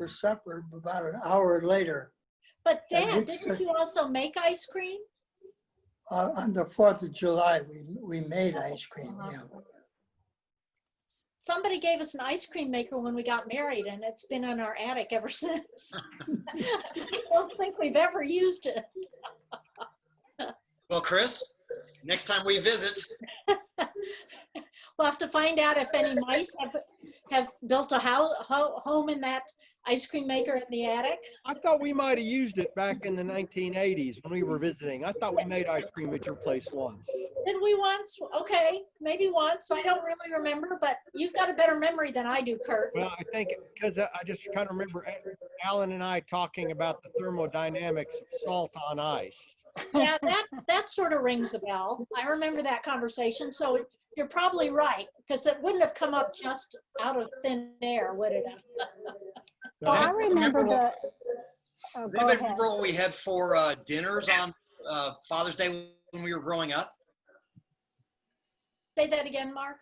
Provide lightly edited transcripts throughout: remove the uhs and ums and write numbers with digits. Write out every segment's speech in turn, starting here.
for supper about an hour later. But And Dad, we didn't could- you also make ice cream? On the 4th of July, we made ice cream, yeah. Somebody gave us an ice cream maker when we got married, and it's been in our attic ever since. I don't think we've ever used it. Well, Chris, next time we visit, We'll have to find out if any mice have built a home in that ice cream maker in the attic. I thought we might have used it back in the 1980s when we were visiting. I thought we made ice cream at your place once. Did we once? Okay, maybe once. I don't really remember, but you've got a better memory than I do, Kurt. Well, I think because I just kind of remember Alan and I talking about the thermodynamics of salt on ice. Yeah, that sort of rings a bell. I remember that conversation. So you're probably right, because it wouldn't have come up just out of thin air, would it have? Well, I remember the, oh, does go anybody ahead. remember what we had for dinners on Father's Day when we were growing up? Say that again, Mark.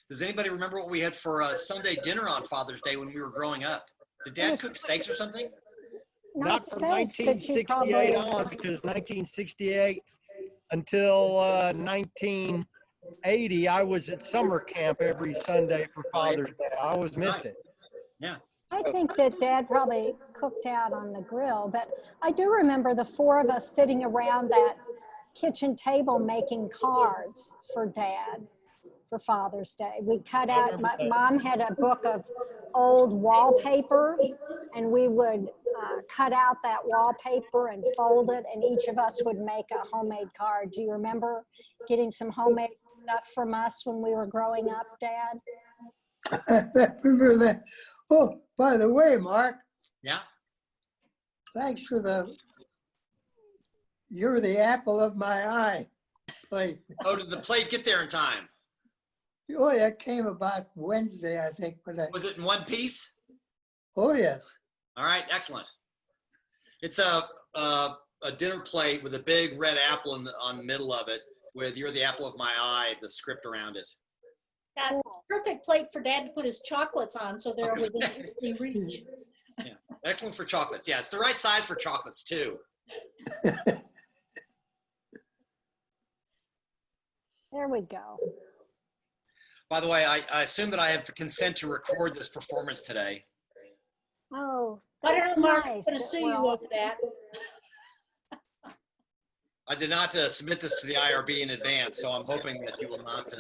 Does anybody remember what we had for Sunday dinner on Father's Day when we were growing up? Did Dad cook steaks or something? Not from steaks, but you 1968 probably, on, because 1968 until 1980, I was at summer camp every Sunday for Father's Day. I always missed it. I think that Dad probably cooked out on the grill, but I do remember the four of us sitting around that kitchen table making cards for Dad for Father's Day. We cut out, my mom had a book of old wallpaper, and we would cut out that wallpaper and fold it, and each of us would make a homemade card. Do you remember getting some homemade stuff from us when we were growing up, Dad? I remember that. Oh, by the way, Mark, Yeah. thanks for you're the apple of my eye. Like, Oh, did the plate get there in time? oh, that came about Wednesday, I think. But Was it in one piece? oh, yes. All right, excellent. It's a dinner plate with a big red apple on the middle of it with "You're the apple of my eye," the script around it. That perfect plate for Dad to put his chocolates on, so they're within easy reach. Yeah, excellent for chocolates. Yeah, it's the right size for chocolates too. There we go. By the way, I assume that I have the consent to record this performance today. Oh, I don't that's know, Mark, I'm nice. gonna that sue we're you all- over that. I did not submit this to the IRB in advance, so I'm hoping that you will not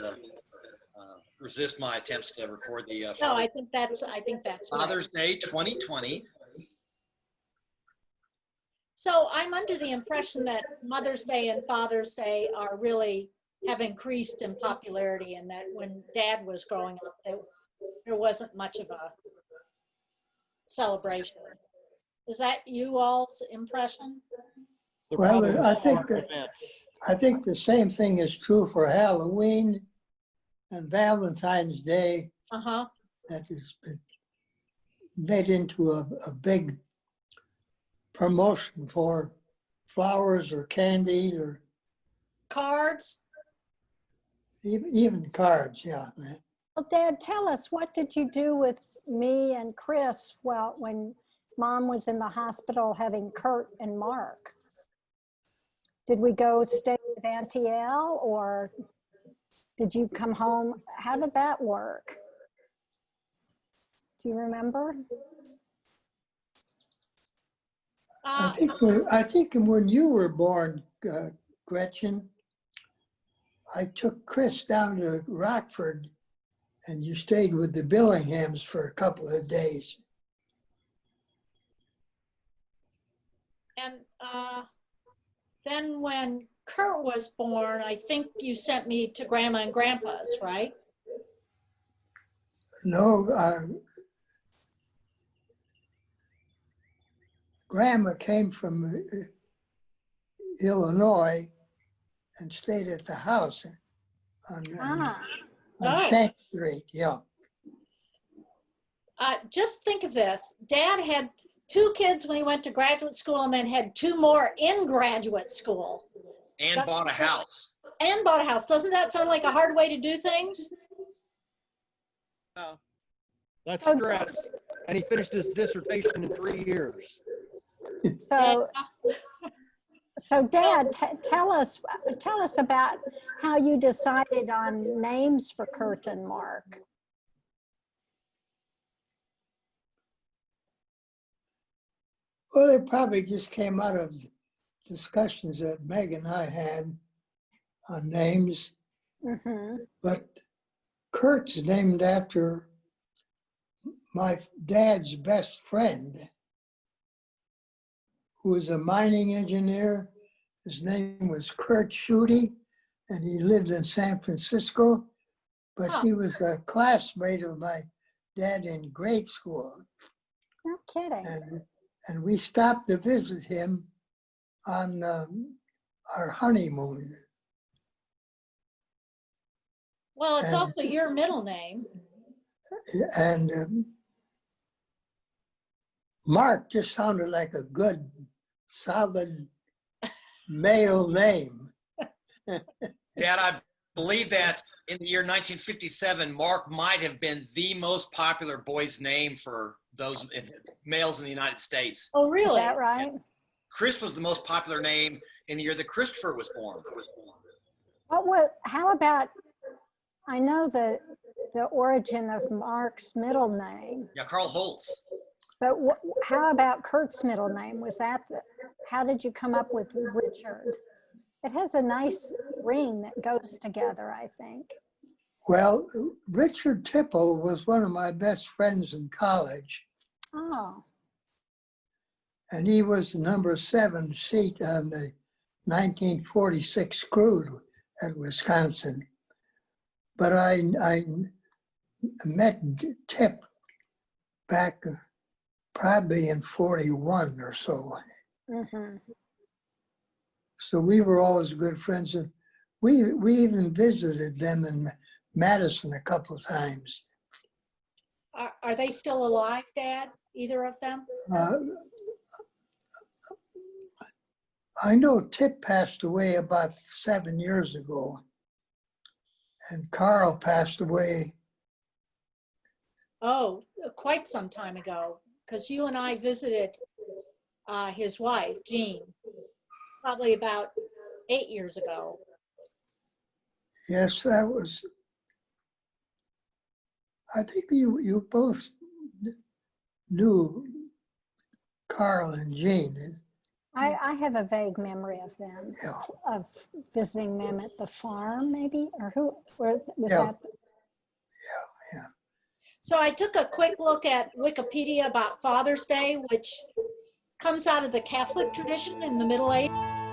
resist my attempts to record the No, I think that's right. Father's Day 2020. So I'm under the impression that Mother's Day and Father's Day are really have increased in popularity, and that when Dad was growing up, there wasn't much of a celebration. Is that you all's impression? They're Well, probably I think summer events. I think the same thing is true for Halloween and Valentine's Day. Uh-huh. That has been made into a big promotion for flowers or candy or Cards? even cards. Yeah, man. Well, Dad, tell us, what did you do with me and Chris, well, when Mom was in the hospital having Kurt and Mark? Did we go stay with Auntie Elle, or did you come home? How did that work? Do you remember? I think when you were born, Gretchen, I took Chris down to Rockford, and you stayed with the Billinghams for a couple of days. And then when Kurt was born, I think you sent me to Grandma and Grandpa's, right? No, Grandma came from Illinois and stayed at the house on Oh. Shank Street. Yeah. Just think of this. Dad had 2 kids when he went to graduate school, and then had 2 more in graduate school. And bought a house. And bought a house. Doesn't that sound like a hard way to do things? That's stress. and he finished his dissertation in 3 years. So, so Dad, tell us about how you decided on names for Kurt and Mark. Well, it probably just came out of discussions that Meg and I had on names, Mm-hmm. but Kurt's named after my dad's best friend, who was a mining engineer. His name was Kurt Schutte, and he lived in San Francisco, but Huh. he was a classmate of my dad in grade school. No kidding. And we stopped to visit him on our honeymoon. Well, it's And- also your middle name. And Mark just sounded like a good, solid male name. Dad, I believe that in the year 1957, Mark might have been the most popular boy's name for those males in the United States. Oh, Is really? that right? Chris was the most popular name in the year that Christopher was born. How about, I know the origin of Mark's middle name, Yeah, Carl Holtz. but how about Kurt's middle name? How did you come up with Richard? It has a nice ring that goes together, I think. Well, Richard Tipple was one of my best friends in college, Oh, and he was the number 7 seat on the 1946 crew at Wisconsin. But I met Tip back probably in 41 or so. mm-hmm. So we were always good friends, and we even visited them in Madison a couple of times. Are they still alive, Dad? Either of them? I know Tip passed away about 7 years ago, and Carl passed away. Oh, quite some time ago, because you and I visited his wife, Jean, probably about 8 years ago. Yes, that was, I think you both knew Carl and Jean. I have a vague memory of them, Yeah. of visiting them at the farm, maybe, or was Yeah. that? So I took a quick look at Wikipedia about Father's Day, which comes out of the Catholic tradition in the Middle Ages.